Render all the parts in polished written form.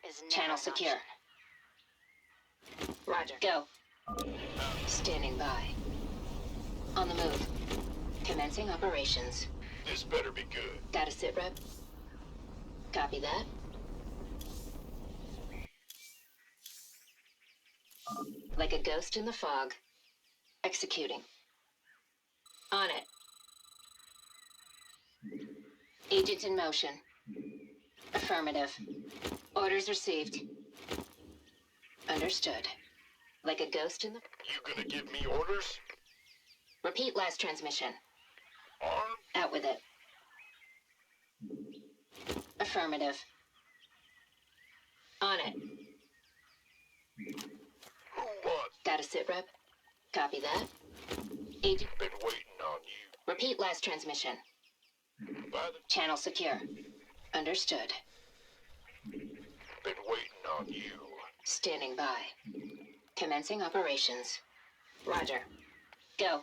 is never Channel an secure. option. Roger. Go. Standing by. On the move. Commencing operations. This better be good. Got a sit rep? Copy that. Like a ghost in the fog. Executing. On it. Agent in motion. Affirmative. Orders received. Understood. Like a ghost in the... You gonna give me orders? Repeat last transmission. Armed? Out with it. Affirmative. On it. Who wants? Got a sit rep? Copy that. Agent... Been waiting on you. Repeat last transmission. By the... Channel secure. Understood. Been waiting on you. Standing by. Commencing operations. Roger. Go.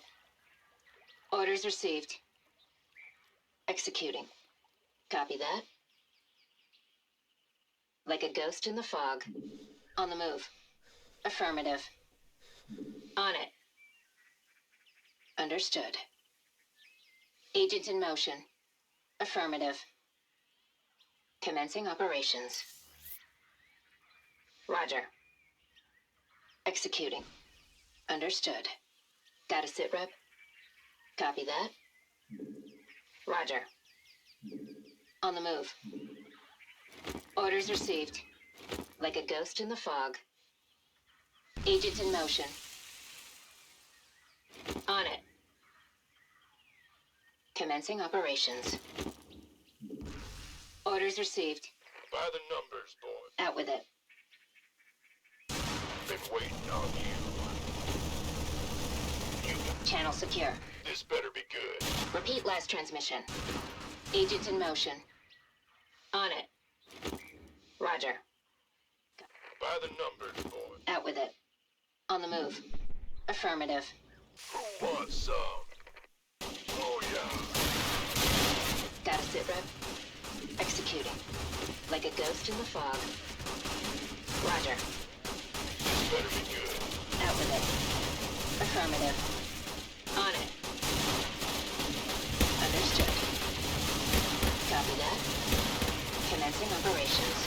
Orders received. Executing. Copy that. Like a ghost in the fog. On the move. Affirmative. On it. Understood. Agent in motion. Affirmative. Commencing operations. Roger. Executing. Understood. Got a sit rep? Copy that. Roger. On the move. Orders received. Like a ghost in the fog. Agent in motion. On it. Commencing operations. Orders received. By the numbers, boy. Out with it. Been waiting on you. Channel secure. This better be good. Repeat last transmission. Agent in motion. On it. Roger. By the numbers, boy. Out with it. On the move. Affirmative. Who wants some? Oh, yeah. Got a sit rep? Executing. Like a ghost in the fog. Roger. This better be good. Out with it. Affirmative. On it. Understood. Copy that. Commencing operations.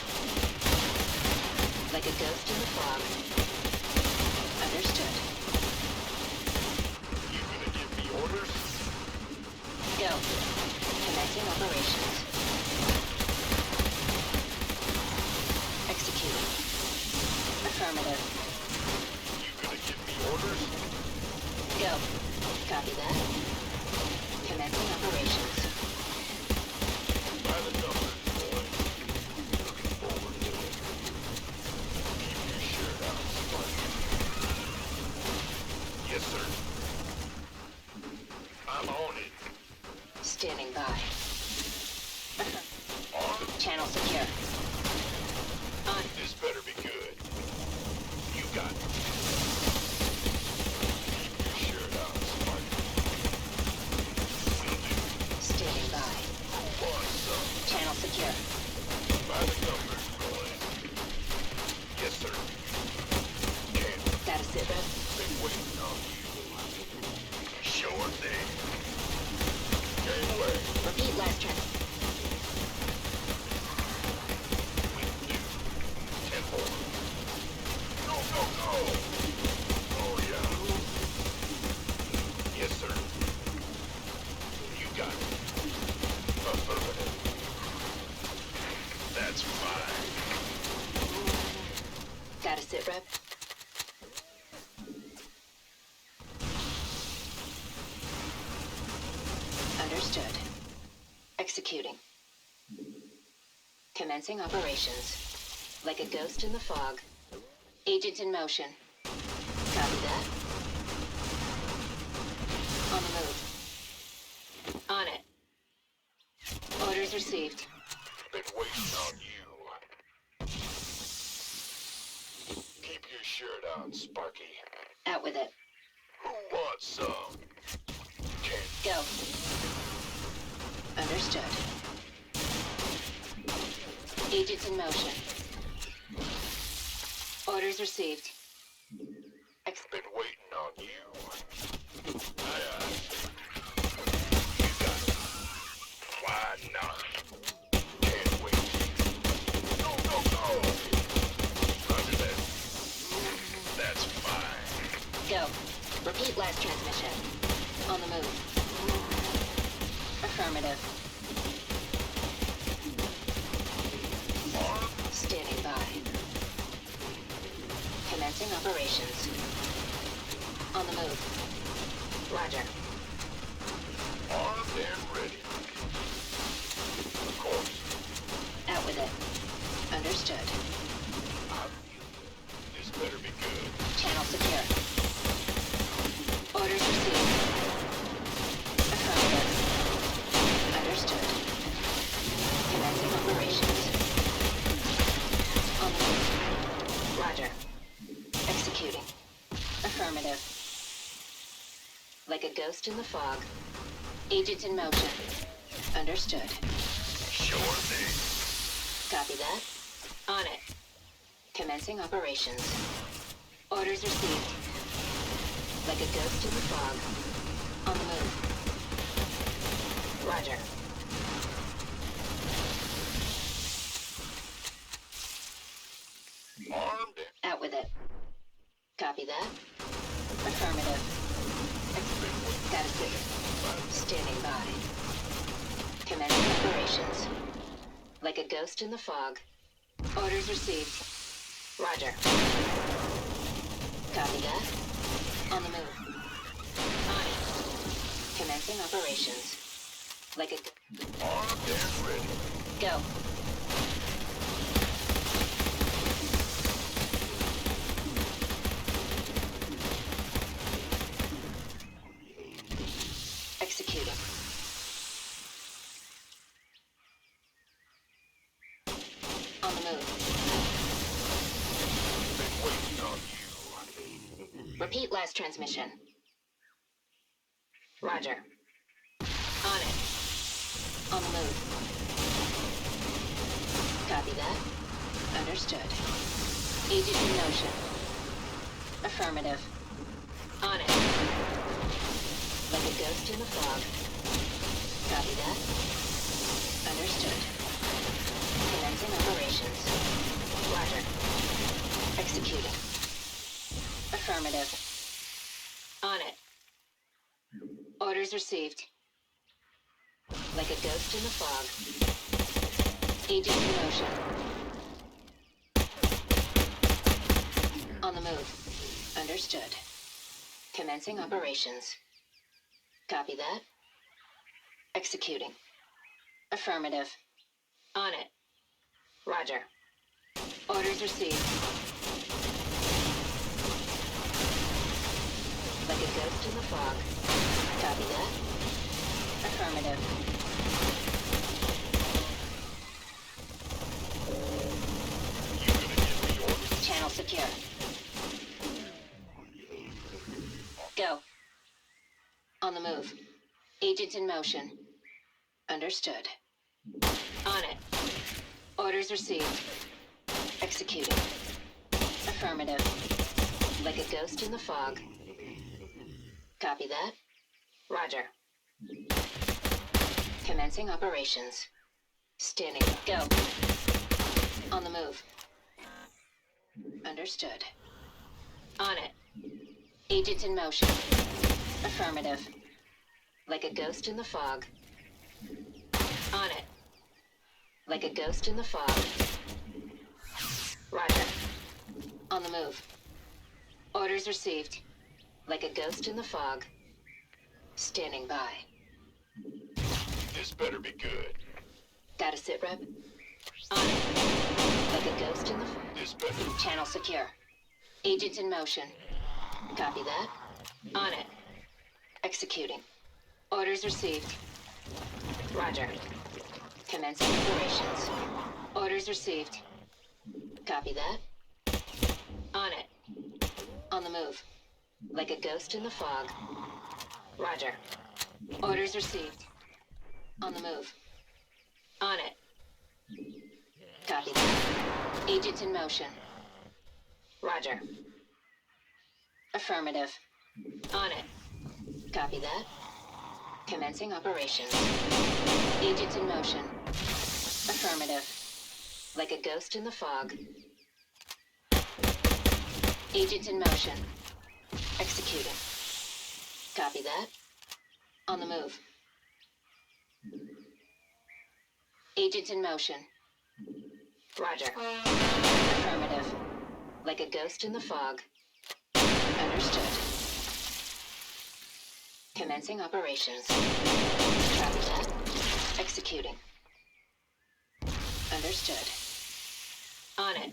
Like a ghost in the fog. Understood. You gonna give me orders? Go. Commencing operations. Executing. Affirmative. You gonna give me orders? Go. Copy that. Commencing operations. By the numbers, boy. Looking forward to it. Keep your shirt out, Spike. Yes, sir. I'm on it. Standing by. Armed? Channel secure. On. This better be good. You got it. Keep your shirt out, Spike. Will do. Standing by. Who wants some? Channel secure. By the numbers, boy. Yes, sir. Can't. Got a sit rep? Been waiting on you. Sure thing. Game away. Repeat last turn. Will do. 10 more. Go, go, go! Oh, yeah. Yes, sir. You got it. Affirmative. That's fine. Got a sit rep? Understood. Executing. Commencing operations. Like a ghost in the fog. Agent in motion. Copy that. On the move. On it. Orders received. Been waiting on you. Keep your shirt on, Sparky. Out with it. Who wants some? Can't. Go. Understood. Agents in motion. Orders received. Been waiting on you. Aye, aye. You got it. Why not? Can't wait. Go, go, go! Roger that. That's fine. Go. Repeat last transmission. On the move. Affirmative. Standing by. Commencing operations. On the move. Roger. Armed and ready. Of course. Out with it. Understood. This better be good. Channel secure. Orders received. Affirmative. Understood. Commencing operations. On the move. Roger. Executing. Affirmative. Like a ghost in the fog. Agent in motion. Understood. Sure thing. Copy that. On it. Commencing operations. Orders received. Like a ghost in the fog. On the move. Roger. Armed and Out with it. Copy that. Affirmative. Status clear. Standing by. Commencing operations. Like a ghost in the fog. Orders received. Roger. Copy that. On the move. On it. Commencing operations. Like a armed and ready. go. Executing. On the move. Been waiting on you. Repeat last transmission. Roger. On it. On the move. Copy that. Understood. Agent in motion. Affirmative. On it. Like a ghost in the fog. Copy that. Understood. Commencing operations. Roger. Executing. Affirmative. On it. Orders received. Like a ghost in the fog. Agent in motion. On the move. Understood. Commencing operations. Copy that. Executing. Affirmative. On it. Roger. Orders received. Like a ghost in the fog. Copy that. Affirmative. You gonna give me orders? Channel secure. Go. On the move. Agent in motion. Understood. On it. Orders received. Executing. Affirmative. Like a ghost in the fog. Copy that. Roger. Commencing operations. Standing. Go. On the move. Understood. On it. Agent in motion. Affirmative. Like a ghost in the fog. On it. Like a ghost in the fog. Roger. On the move. Orders received. Like a ghost in the fog. Standing by. This better be good. Got a sit rep? On it. Like a ghost in the fog. This better. Channel secure. Agent in motion. Copy that. On it. Executing. Orders received. Roger. Commencing operations. Orders received. Copy that. On it. On the move. Like a ghost in the fog. Roger. Orders received. On the move. On it. Copy that. Agent in motion. Roger. Affirmative. On it. Copy that. Commencing operations. Agents in motion. Affirmative. Like a ghost in the fog. Agents in motion. Executing. Copy that. On the move. Agents in motion. Roger. Affirmative. Like a ghost in the fog. Understood. Commencing operations. Copy that. Executing. Understood. On it.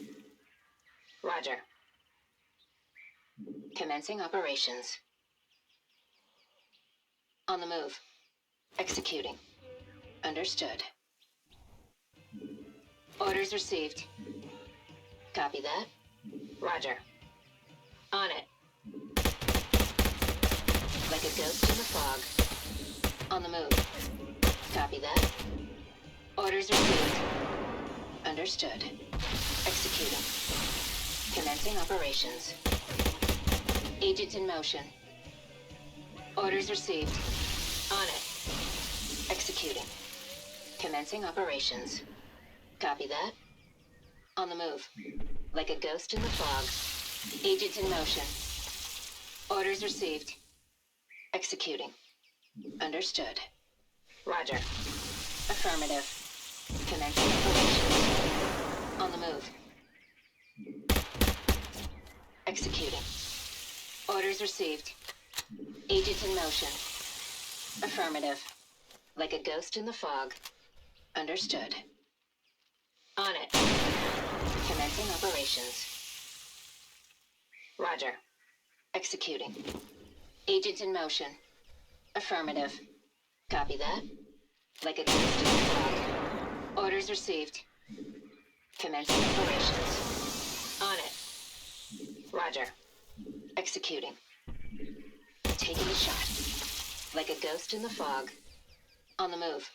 Roger. Commencing operations. On the move. Executing. Understood. Orders received. Copy that. Roger. On it. Like a ghost in the fog. On the move. Copy that. Orders received. Understood. Executing. Commencing operations. Agents in motion. Orders received. On it. Executing. Commencing operations. Copy that. On the move. Like a ghost in the fog. Agents in motion. Orders received. Executing. Understood. Roger. Affirmative. Commencing operations. On the move. Executing. Orders received. Agents in motion. Affirmative. Like a ghost in the fog. Understood. On it. Commencing operations. Roger. Executing. Agents in motion. Affirmative. Copy that. Like a ghost in the fog. Orders received. Commencing operations. On it. Roger. Executing. Taking a shot. Like a ghost in the fog. On the move.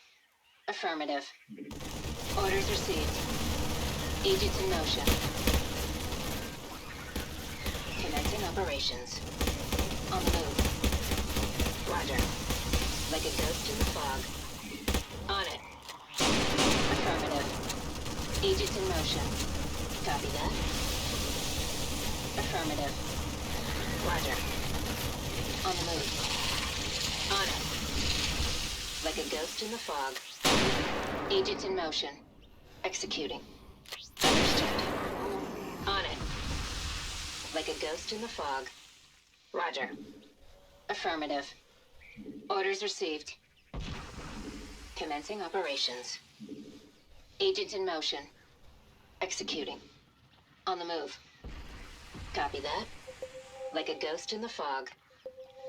Affirmative. Orders received. Agents in motion. Commencing operations. On the move. Roger. Like a ghost in the fog. On it. Affirmative. Agents in motion. Copy that. Affirmative. Roger. On the move. On it. Like a ghost in the fog. Agents in motion. Executing. Understood. On it. Like a ghost in the fog. Roger. Affirmative. Orders received. Commencing operations. Agents in motion. Executing. On the move. Copy that. Like a ghost in the fog.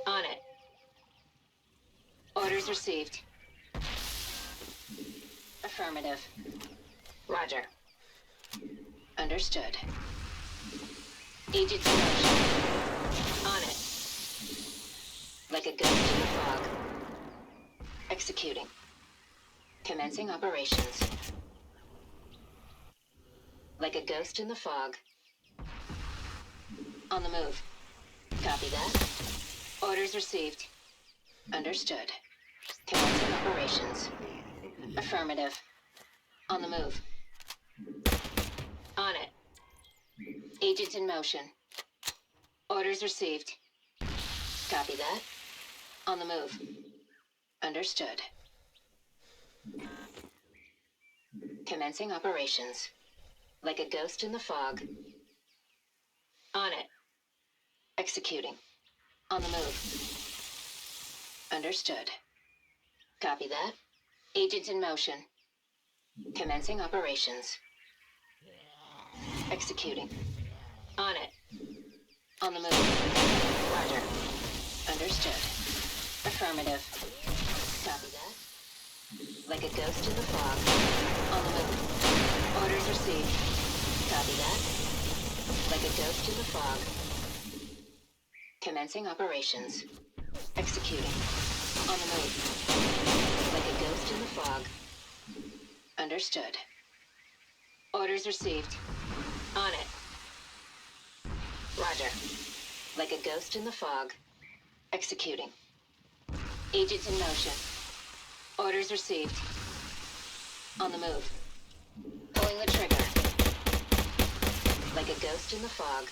On it. Orders received. Affirmative. Roger. Understood. Agents in motion. On it. Like a ghost in the fog. Executing. Commencing operations. Like a ghost in the fog. On the move. Copy that. Orders received. Understood. Commencing operations. Affirmative. On the move. On it. Agents in motion. Orders received. Copy that. On the move. Understood. Commencing operations. Like a ghost in the fog. On it. Executing. On the move. Understood. Copy that. Agents in motion. Commencing operations. Executing. On it. On the move. Roger. Understood. Affirmative. Copy that. Like a ghost in the fog. On the move. Orders received. Copy that. Like a ghost in the fog. Commencing operations. Executing. On the move. Like a ghost in the fog. Understood. Orders received. On it. Roger. Like a ghost in the fog. Executing. Agents in motion. Orders received. On the move. Pulling the trigger. Like a ghost in the fog.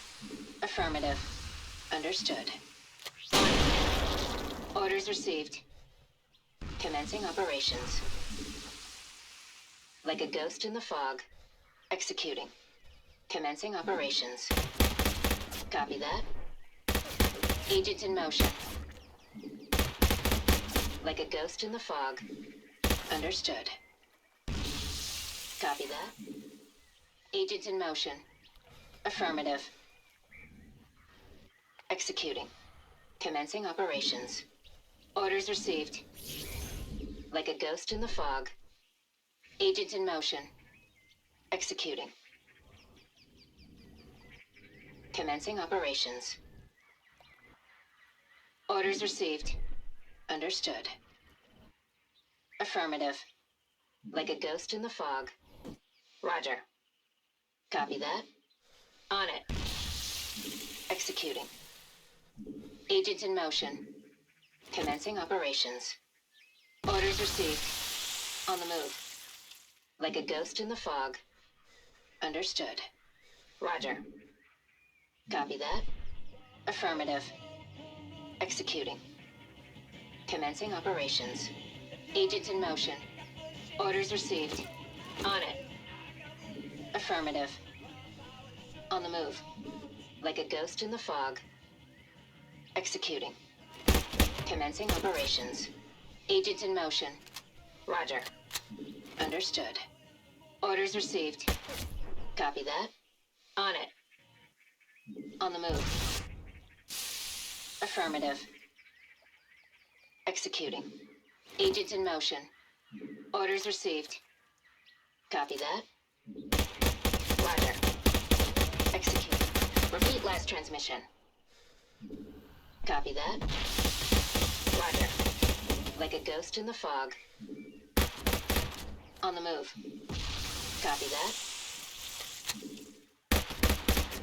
Affirmative. Understood. Orders received. Commencing operations. Like a ghost in the fog. Executing. Commencing operations. Copy that. Agents in motion. Like a ghost in the fog. Understood. Copy that. Agents in motion. Affirmative. Executing. Commencing operations. Orders received. Like a ghost in the fog. Agents in motion. Executing. Commencing operations. Orders received. Understood. Affirmative. Like a ghost in the fog. Roger. Copy that. On it. Executing. Agents in motion. Commencing operations. Orders received. On the move. Like a ghost in the fog. Understood. Roger. Copy that. Affirmative. Executing. Commencing operations. Agents in motion. Orders received. On it. Affirmative. On the move. Like a ghost in the fog. Executing. Commencing operations. Agents in motion. Roger. Understood. Orders received. Copy that. On it. On the move. Affirmative. Executing. Agents in motion. Orders received. Copy that. Roger. Execute. Repeat last transmission. Copy that. Roger. Like a ghost in the fog. On the move. Copy that.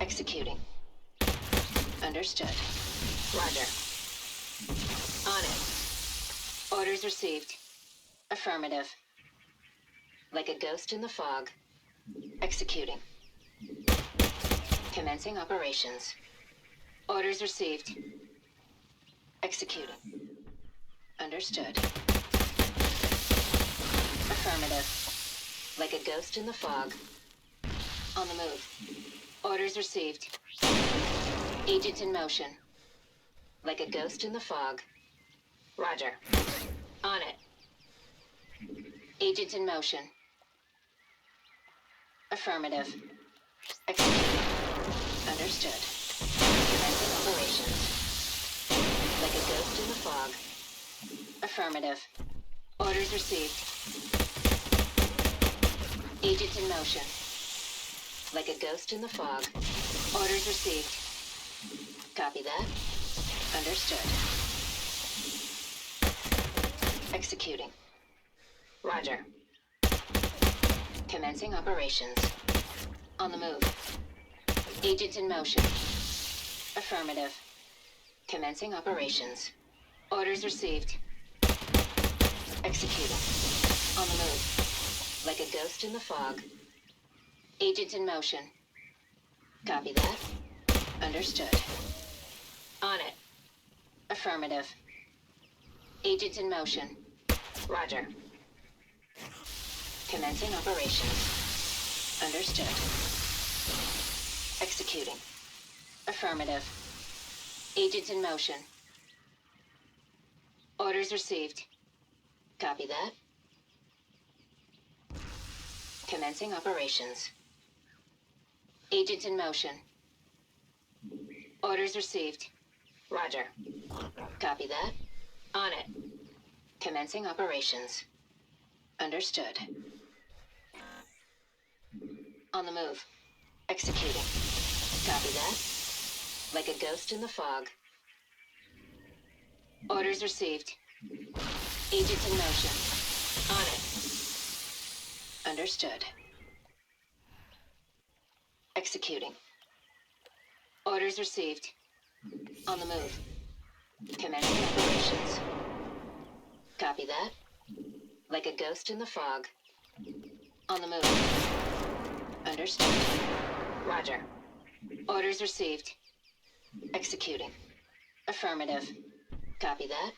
Executing. Understood. Roger. On it. Orders received. Affirmative. Like a ghost in the fog. Executing. Commencing operations. Orders received. Executing. Understood. Affirmative. Like a ghost in the fog. On the move. Orders received. Agents in motion. Like a ghost in the fog. Roger. On it. Agents in motion. Affirmative. Executing. Understood. Commencing operations. Like a ghost in the fog. Affirmative. Orders received. Agents in motion. Like a ghost in the fog. Orders received. Copy that. Understood. Executing. Roger. Commencing operations. On the move. Agents in motion. Affirmative. Commencing operations. Orders received. Executing. On the move. Like a ghost in the fog. Agents in motion. Copy that. Understood. On it. Affirmative. Agents in motion. Roger. Commencing operations. Understood. Executing. Affirmative. Agents in motion. Orders received. Copy that. Commencing operations. Agents in motion. Orders received. Roger. Copy that. On it. Commencing operations. Understood. On the move. Executing. Copy that. Like a ghost in the fog. Orders received. Agents in motion. On it. Understood. Executing. Orders received. On the move. Commencing operations. Copy that. Like a ghost in the fog. On the move. Understood. Roger. Orders received. Executing. Affirmative. Copy that.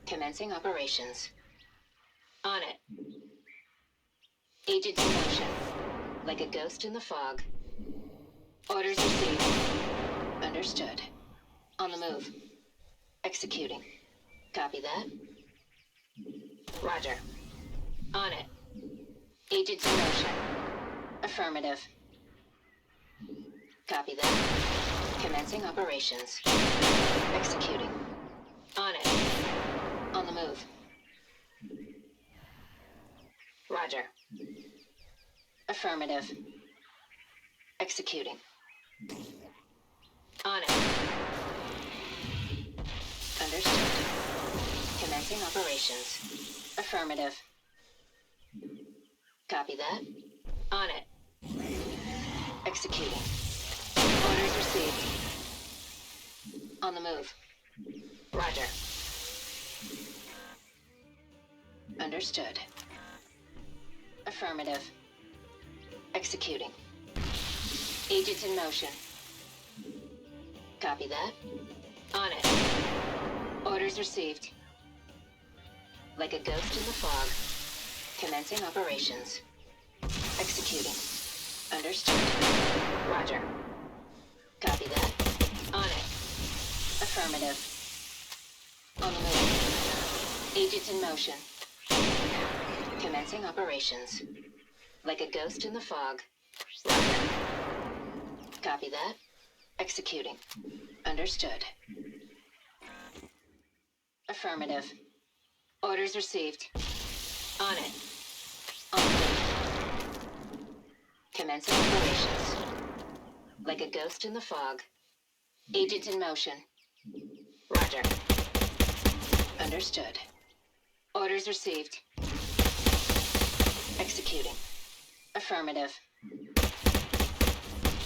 Commencing operations. On it. Agent in motion. Like a ghost in the fog. Orders received. Understood. On the move. Executing. Copy that. Roger. On it. Agent in motion. Affirmative. Copy that. Commencing operations. Executing. On it. On the move. Roger. Affirmative. Executing. On it. Understood. Commencing operations. Affirmative. Copy that. On it. Executing. Orders received. On the move. Roger. Understood. Affirmative. Executing. Agent in motion. Copy that. On it. Orders received. Like a ghost in the fog. Commencing operations. Executing. Understood. Roger. Copy that. On it. Affirmative. On the move. Agent in motion. Commencing operations. Like a ghost in the fog. Roger. Copy that. Executing. Understood. Affirmative. Orders received. On it. On the move. Commencing operations. Like a ghost in the fog. Agent in motion. Roger. Understood. Orders received. Executing. Affirmative.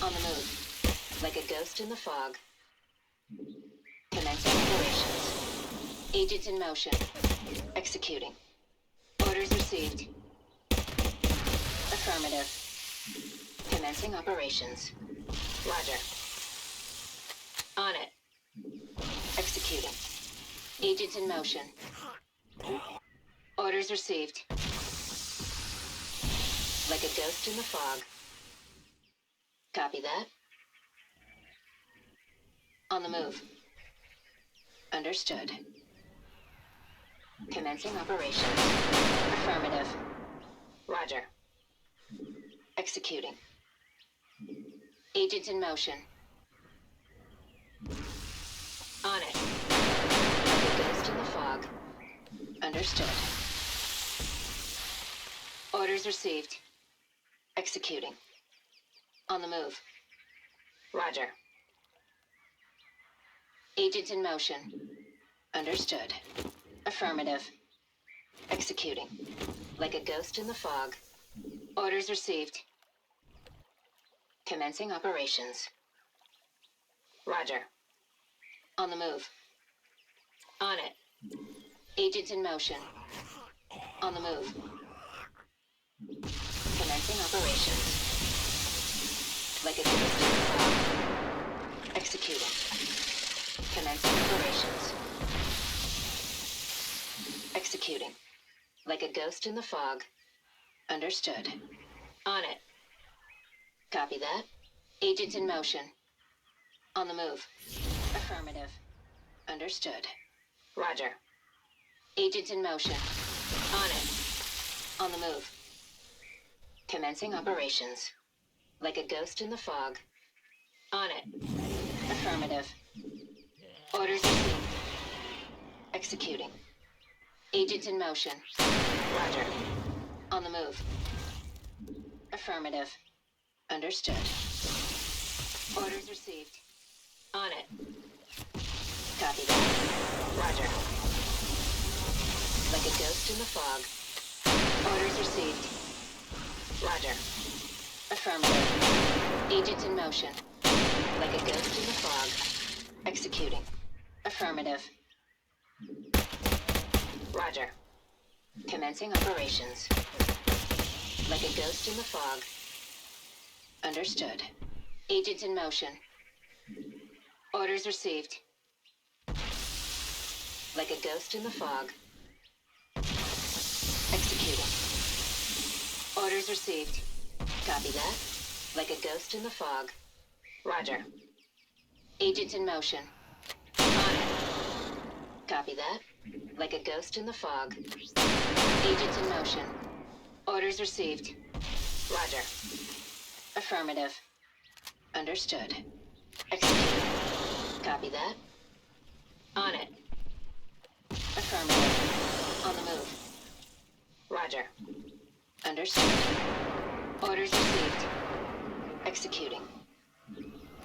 On the move. Like a ghost in the fog. Commencing operations. Agent in motion. Executing. Orders received. Affirmative. Commencing operations. Roger. On it. Executing. Agent in motion. Orders received. Like a ghost in the fog. Copy that. On the move. Understood. Commencing operations. Affirmative. Roger. Executing. Agent in motion. On it. Like a ghost in the fog. Understood. Orders received. Executing. On the move. Roger. Agent in motion. Understood. Affirmative. Executing. Like a ghost in the fog. Orders received. Commencing operations. Roger. On the move. On it. Agent in motion. On the move. Commencing operations. Like a ghost in the fog. Executing. Commencing operations. Executing. Like a ghost in the fog. Understood. On it. Copy that. Agent in motion. On the move. Affirmative. Understood. Roger. Agent in motion. On it. On the move. Commencing operations. Like a ghost in the fog. On it. Affirmative. Orders received. Executing. Agent in motion. Roger. On the move. Affirmative. Understood. Orders received. On it. Copy that. Roger. Like a ghost in the fog. Orders received. Roger. Affirmative. Agent in motion. Like a ghost in the fog. Executing. Affirmative. Roger. Commencing operations. Like a ghost in the fog. Understood. Agent in motion. Orders received. Like a ghost in the fog. Executing. Orders received. Copy that. Like a ghost in the fog. Roger. Agent in motion. On it. Copy that. Like a ghost in the fog. Agent in motion. Orders received. Roger. Affirmative. Understood. Execute. Copy that. On it. Affirmative. On the move. Roger. Understood. Orders received. Executing.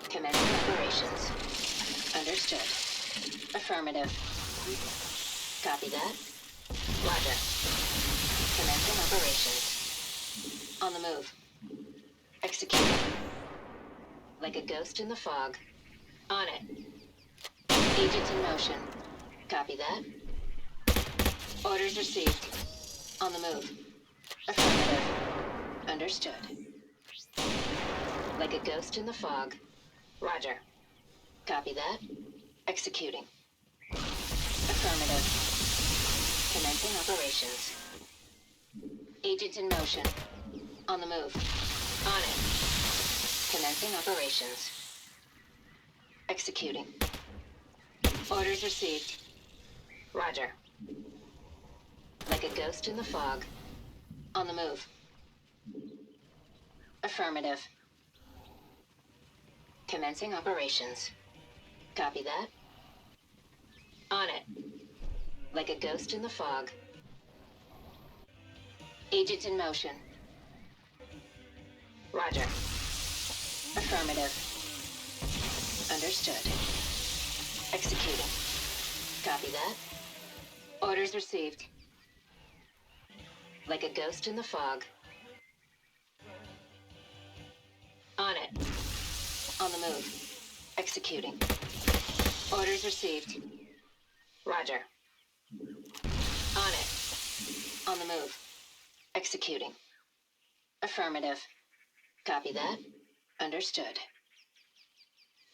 Commencing operations. Understood. Affirmative. Copy that. Roger. Commencing operations. On the move. Executing. Like a ghost in the fog. On it. Agents in motion. Copy that. Orders received. On the move. Affirmative. Understood. Like a ghost in the fog. Roger. Copy that. Executing. Affirmative. Commencing operations. Agent in motion. On the move. On it. Commencing operations. Executing. Orders received. Roger. Like a ghost in the fog. On the move. Affirmative. Commencing operations. Copy that. On it. Like a ghost in the fog. Agent in motion. Roger. Affirmative. Understood. Executing. Copy that. Orders received. Like a ghost in the fog. On it. On the move. Executing. Orders received. Roger. On it. On the move. Executing. Affirmative. Copy that. Understood.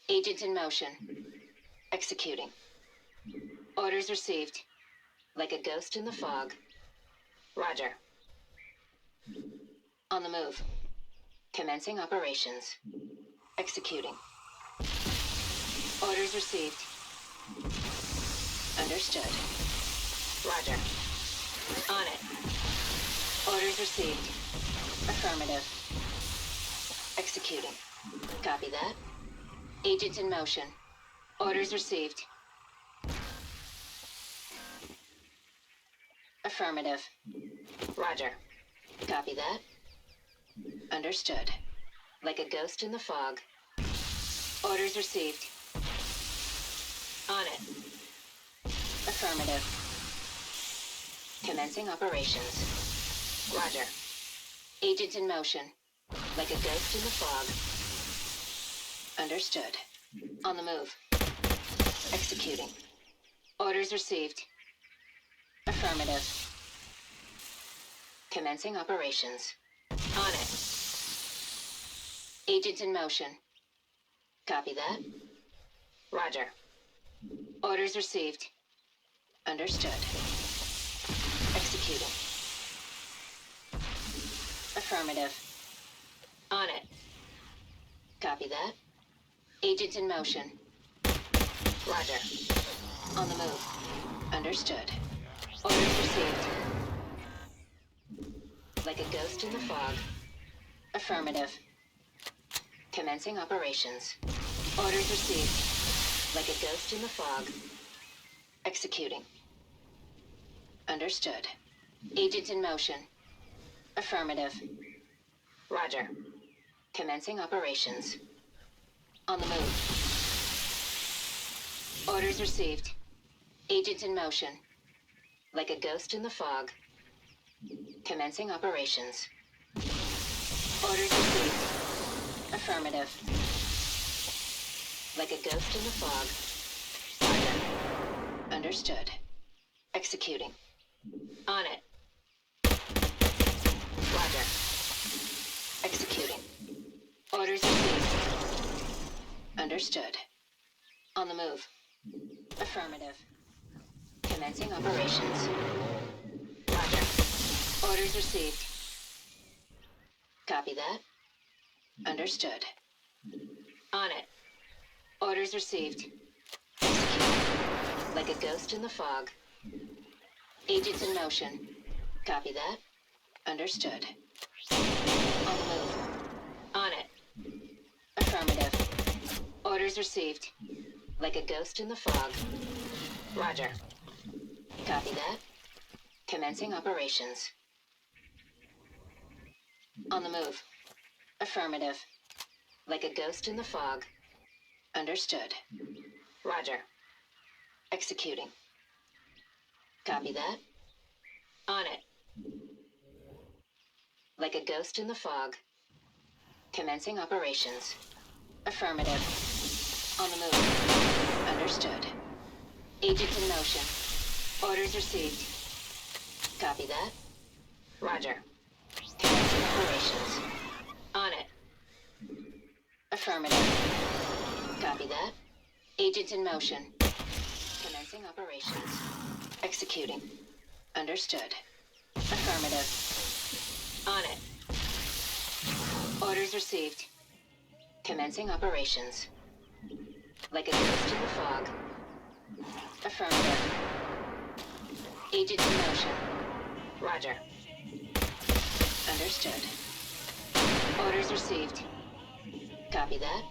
Agent in motion. Executing. Orders received. Like a ghost in the fog. Roger. On the move. Commencing operations. Executing. Orders received. Understood. Roger. On it. Orders received. Affirmative. Executing. Copy that. Agent in motion. Orders received. Affirmative. Roger. Copy that. Understood. Like a ghost in the fog. Orders received. On it. Affirmative. Commencing operations. Roger. Agent in motion. Like a ghost in the fog. Understood. On the move. Executing. Orders received. Affirmative. Commencing operations. On it. Agent in motion. Copy that. Roger. Orders received. Understood. Executing. Affirmative. On it. Copy that. Agent in motion. Roger. On the move. Understood. Orders received. Like a ghost in the fog. Affirmative. Commencing operations. Orders received. Like a ghost in the fog. Executing. Understood. Agent in motion. Affirmative. Roger. Commencing operations. On the move. Orders received. Agent in motion. Like a ghost in the fog. Commencing operations. Orders received. Affirmative. Like a ghost in the fog. Roger. Understood. Executing. On it. Roger. Executing. Orders received. Understood. On the move. Affirmative. Commencing operations. Roger. Orders received. Copy that. Understood. On it. Orders received. Execute. Like a ghost in the fog. Agents in motion. Copy that. Understood. On the move. On it. Affirmative. Orders received. Like a ghost in the fog. Roger. Copy that. Commencing operations. On the move. Affirmative. Like a ghost in the fog. Understood. Roger. Executing. Copy that. On it. Like a ghost in the fog. Commencing operations. Affirmative. On the move. Understood. Agents in motion. Orders received. Copy that. Roger. Commencing operations. On it. Affirmative. Copy that. Agents in motion. Commencing operations. Executing. Understood. Affirmative. On it. Orders received. Commencing operations. Like a ghost in the fog. Affirmative. Agents in motion. Roger. Understood. Orders received. Copy that.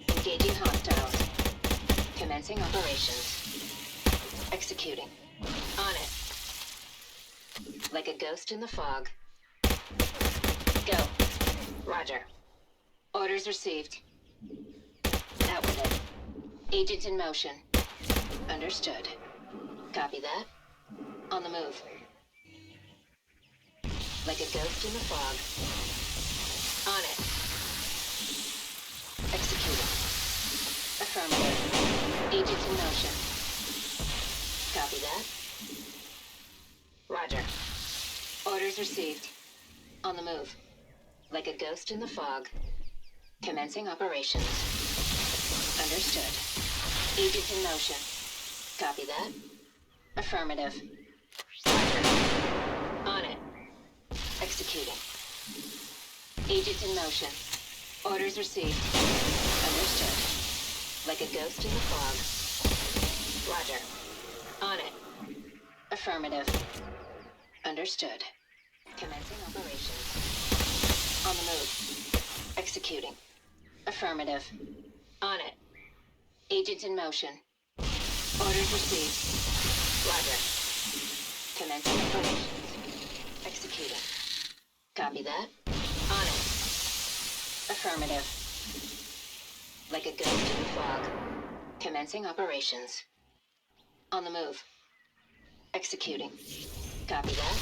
Engaging hostiles. Commencing operations. Executing. On it. Like a ghost in the fog. Go. Roger. Orders received. Out with it. Agents in motion. Understood. Copy that. On the move. Like a ghost in the fog. On it. Executing. Affirmative. Agents in motion. Copy that. Roger. Orders received. On the move. Like a ghost in the fog. Commencing operations. Understood. Agents in motion. Copy that. Affirmative. Roger. On it. Executing. Agents in motion. Orders received. Understood. Like a ghost in the fog. Roger. On it. Affirmative. Understood. Commencing operations. On the move. Executing. Affirmative. On it. Agents in motion. Orders received. Roger. Commencing operations. Executing. Copy that. On it. Affirmative. Like a ghost in the fog. Commencing operations. On the move. Executing. Copy that.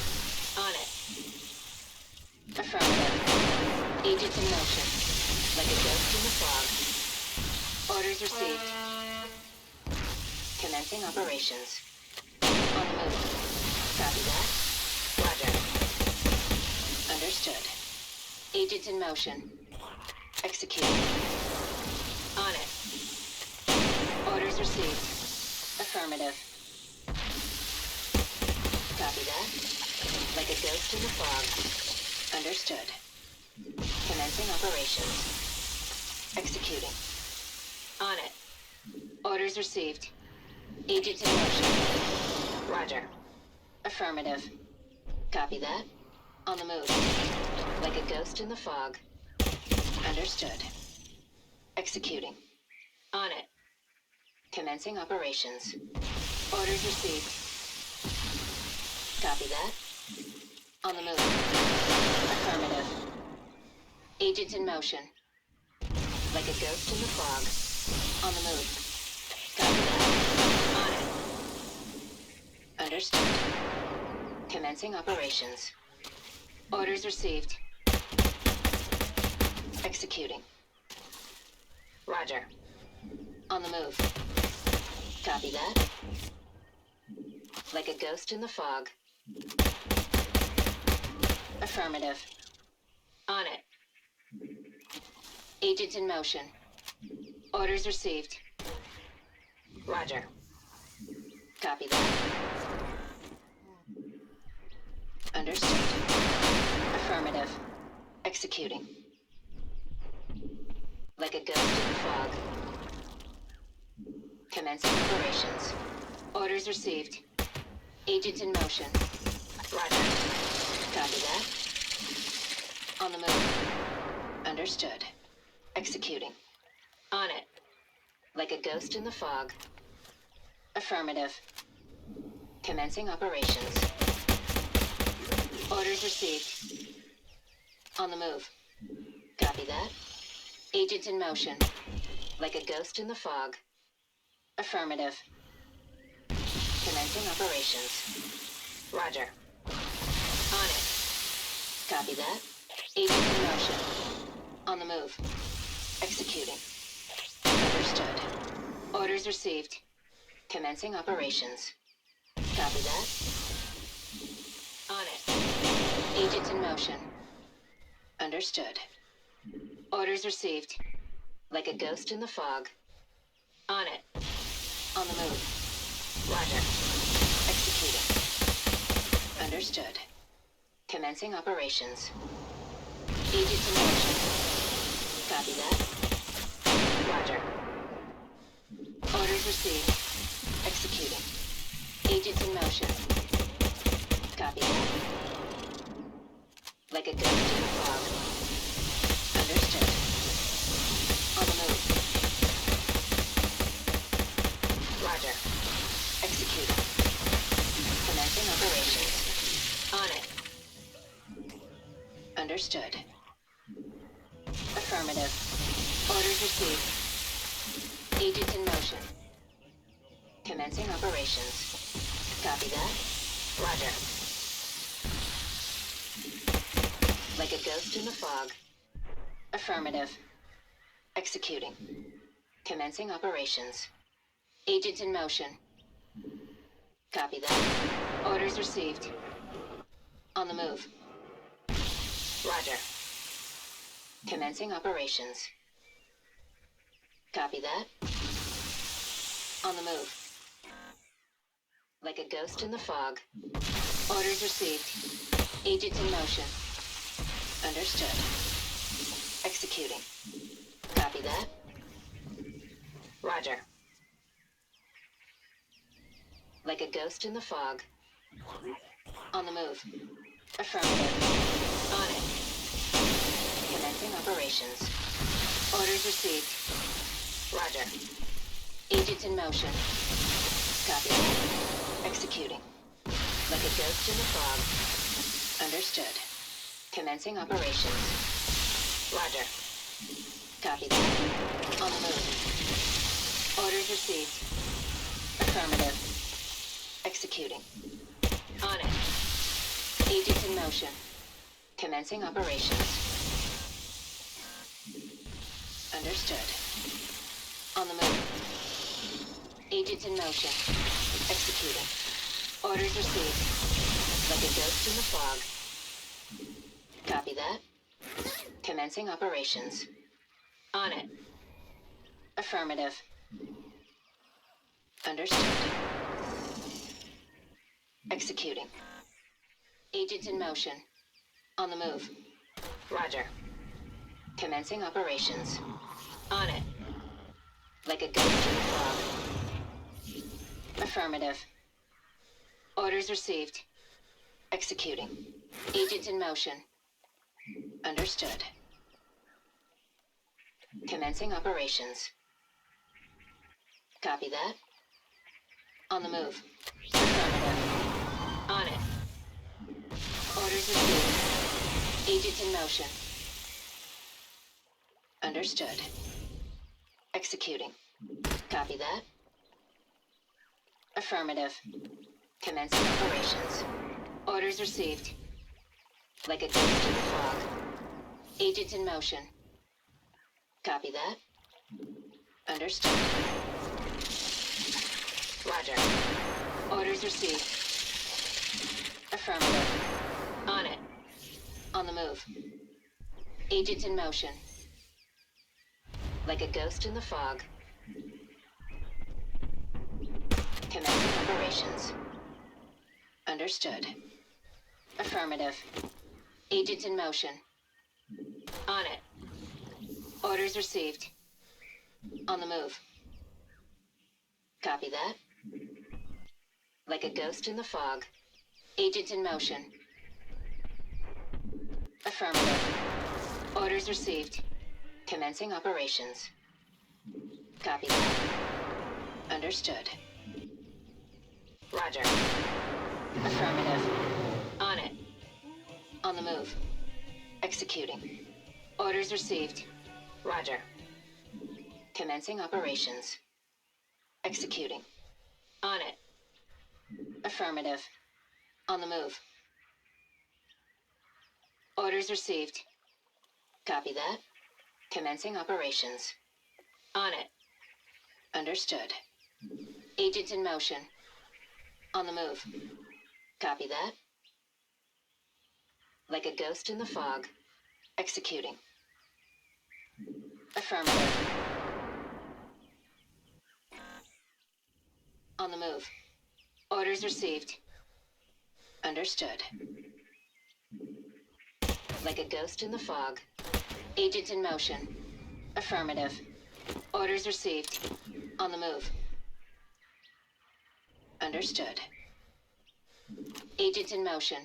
On it. Affirmative. Agents in motion. Like a ghost in the fog. Orders received. Commencing operations. On the move. Copy that. Roger. Understood. Agents in motion. Executing. On it. Orders received. Affirmative. Copy that. Like a ghost in the fog. Understood. Commencing operations. Executing. On it. Orders received. Agents in motion. Roger. Affirmative. Copy that. On the move. Like a ghost in the fog. Understood. Executing. On it. Commencing operations. Orders received. Copy that. On the move. Affirmative. Agents in motion. Like a ghost in the fog. On the move. Copy that. On it. Understood. Commencing operations. Orders received. Executing. Roger. On the move. Copy that. Like a ghost in the fog. Affirmative. On it. Agent in motion. Orders received. Roger. Copy that. Understood. Affirmative. Executing. Like a ghost in the fog. Commencing operations. Orders received. Agent in motion. Roger. Copy that. On the move. Understood. Executing. On it. Like a ghost in the fog. Affirmative. Commencing operations. Orders received. On the move. Copy that. Agent in motion. Like a ghost in the fog. Affirmative. Commencing operations. Roger. On it. Copy that. Agent in motion. On the move. Executing. Understood. Orders received. Commencing operations. Copy that. On it. Agent in motion. Understood. Orders received. Like a ghost in the fog. On it. On the move. Roger. Executing. Understood. Commencing operations. Agent in motion. Copy that. Roger. Orders received. Executing. Agent in motion. Copy that. Like a ghost in the fog. Understood. On the move. Roger. Executing. Commencing operations. On it. Understood. Affirmative. Orders received. Agent in motion. Commencing operations. Copy that. Roger. Like a ghost in the fog. Affirmative. Executing. Commencing operations. Agent in motion. Copy that. Orders received. On the move. Roger. Commencing operations. Copy that. On the move. Like a ghost in the fog. Orders received. Agent in motion. Understood. Executing. Copy that. Roger. Like a ghost in the fog. On the move. Affirmative. On it. Commencing operations. Orders received. Roger. Agent in motion. Copy that. Executing. Like a ghost in the fog. Understood. Commencing operations. Roger. Copy that. On the move. Orders received. Affirmative. Executing. On it. Agent in motion. Commencing operations. Understood. On the move. Agent in motion. Executing. Orders received. Like a ghost in the fog. Copy that. Commencing operations. On it. Affirmative. Understood. Executing. Agent in motion. On the move. Roger. Commencing operations. On it. Like a ghost in the fog. Affirmative. Orders received. Executing. Agent in motion. Understood. Commencing operations. Copy that. On the move. Affirmative. On it. Orders received. Agent in motion. Understood. Executing. Copy that. Affirmative. Commencing operations. Orders received. Like a ghost in the fog. Agent in motion. Copy that. Understood. Roger. Orders received. Affirmative. On it. On the move. Agent in motion. Like a ghost in the fog. Commencing operations. Understood. Affirmative. Agent in motion. On it. Orders received. On the move. Copy that. Like a ghost in the fog. Agent in motion. Affirmative. Orders received. Commencing operations. Copy that. Understood. Roger. Affirmative. On it. On the move. Executing. Orders received. Roger. Commencing operations. Executing. On it. Affirmative. On the move. Orders received. Copy that. Commencing operations. On it. Understood. Agent in motion. On the move. Copy that. Like a ghost in the fog. Executing. Affirmative. On the move. Orders received. Understood. Like a ghost in the fog. Agent in motion. Affirmative. Orders received. On the move. Understood. Agent in motion.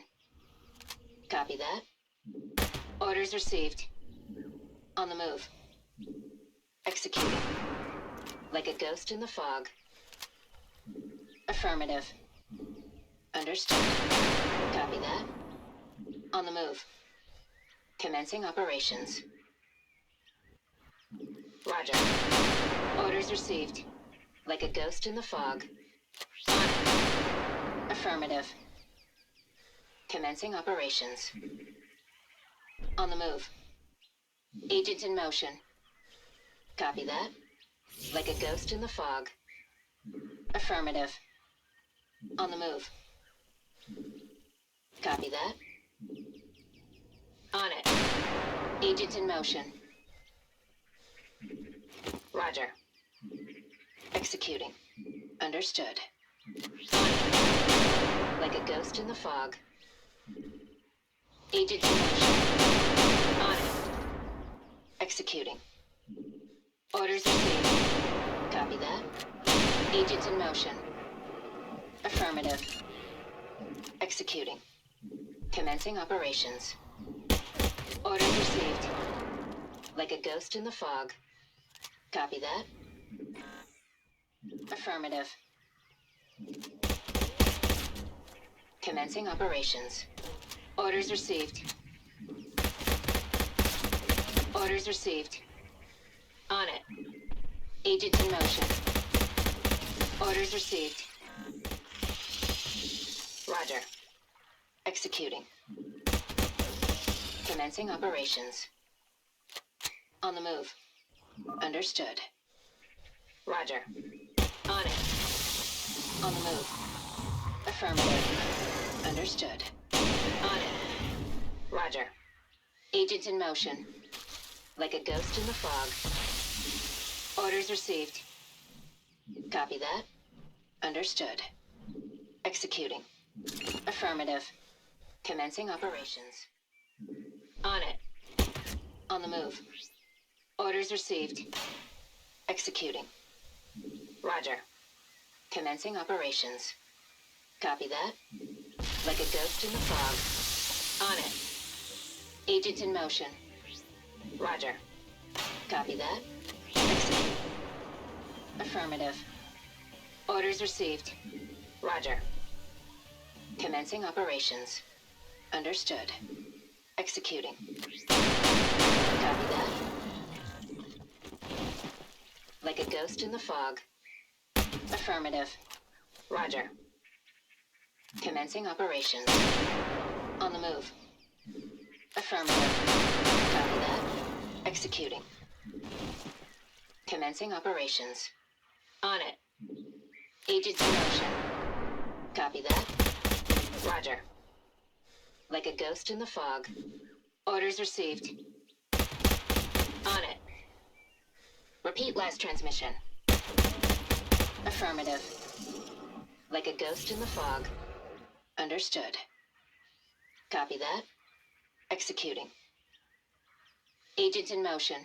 Copy that. Orders received. On the move. Executing. Like a ghost in the fog. Affirmative. Understood. Copy that. On the move. Commencing operations. Roger. Orders received. Like a ghost in the fog. On it. Affirmative. Commencing operations. On the move. Agent in motion. Copy that. Like a ghost in the fog. Affirmative. On the move. Copy that. On it. Agent in motion. Roger. Executing. Understood. On it. Like a ghost in the fog. Agent in motion. On it. Executing. Orders received. Copy that. Agent in motion. Affirmative. Executing. Commencing operations. Orders received. Like a ghost in the fog. Copy that. Affirmative. Commencing operations. Orders received. Orders received. On it. Agent in motion. Orders received. Roger. Executing. Commencing operations. On the move. Understood. Roger. On it. On the move. Affirmative. Understood. On it. Roger. Agent in motion. Like a ghost in the fog. Orders received. Copy that. Understood. Executing. Affirmative. Commencing operations. On it. On the move. Orders received. Executing. Roger. Commencing operations. Copy that. Like a ghost in the fog. On it. Agent in motion. Roger. Copy that. Execute. Affirmative. Orders received. Roger. Commencing operations. Understood. Executing. Copy that. Like a ghost in the fog. Affirmative. Roger. Commencing operations. On the move. Affirmative. Copy that. Executing. Commencing operations. On it. Agents in motion. Copy that. Roger. Like a ghost in the fog. Orders received. On it. Repeat last transmission. Affirmative. Like a ghost in the fog. Understood. Copy that. Executing. Agent in motion.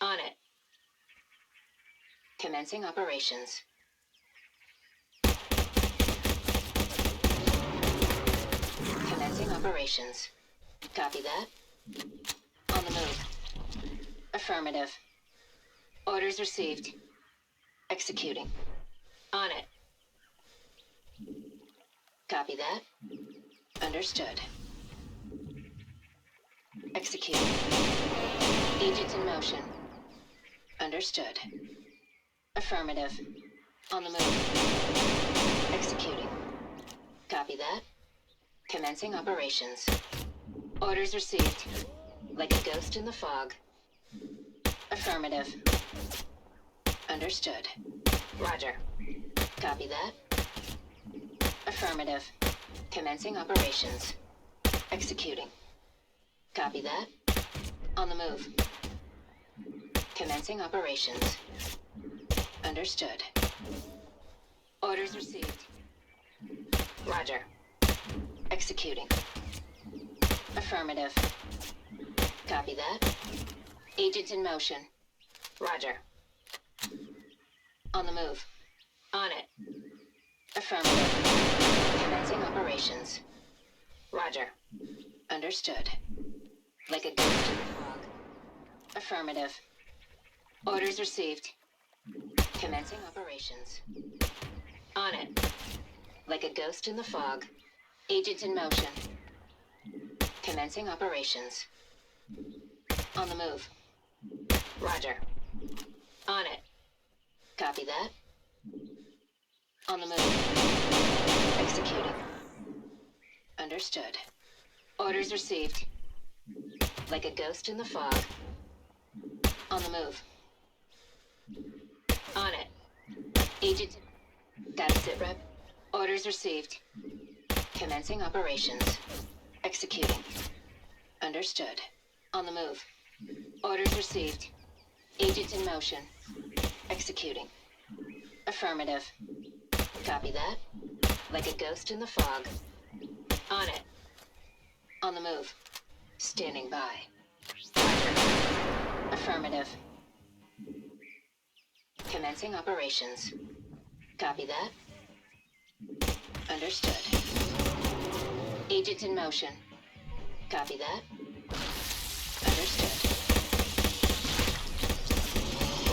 On it. Commencing operations. Commencing operations. Copy that. On the move. Affirmative. Orders received. Executing. On it. Copy that. Understood. Executing. Agents in motion. Understood. Affirmative. On the move. Executing. Copy that. Commencing operations. Orders received. Like a ghost in the fog. Affirmative. Understood. Roger. Copy that. Affirmative. Commencing operations. Executing. Copy that. On the move. Commencing operations. Understood. Orders received. Roger. Executing. Affirmative. Copy that. Agent in motion. Roger. On the move. On it. Affirmative. Commencing operations. Roger. Understood. Like a ghost in the fog. Affirmative. Orders received. Commencing operations. On it. Like a ghost in the fog. Agent in motion. Commencing operations. On the move. Roger. On it. Copy that. On the move. Executing. Understood. Orders received. Like a ghost in the fog. On the move. On it. Agent. Got a sit rep. Orders received. Commencing operations. Executing. Understood. On the move. Orders received. Agent in motion. Executing. Affirmative. Copy that. Like a ghost in the fog. On it. On the move. Standing by. Roger. Affirmative. Commencing operations. Copy that. Understood. Agent in motion. Copy that. Understood.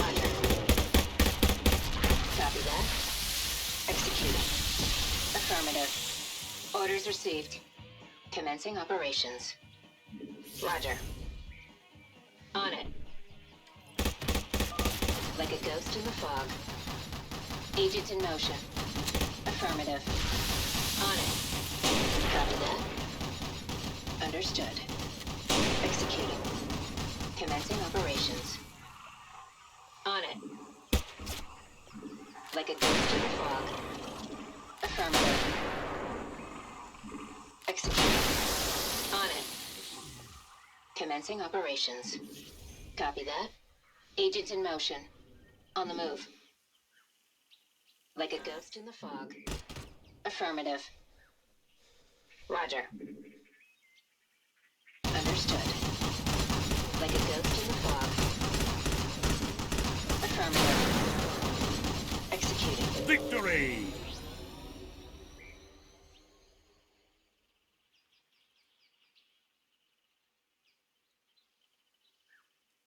Roger. Copy that. Executing. Affirmative. Orders received. Commencing operations. Roger. On it. Like a ghost in the fog. Agent in motion. Affirmative. On it. Copy that. Understood. Executing. Commencing operations. On it. Like a ghost in the fog. Affirmative. Executing. On it. Commencing operations. Copy that. Agent in motion. On the move. Like a ghost in the fog. Affirmative. Roger. Understood. Like a ghost in the fog. Affirmative. Executing. Victory!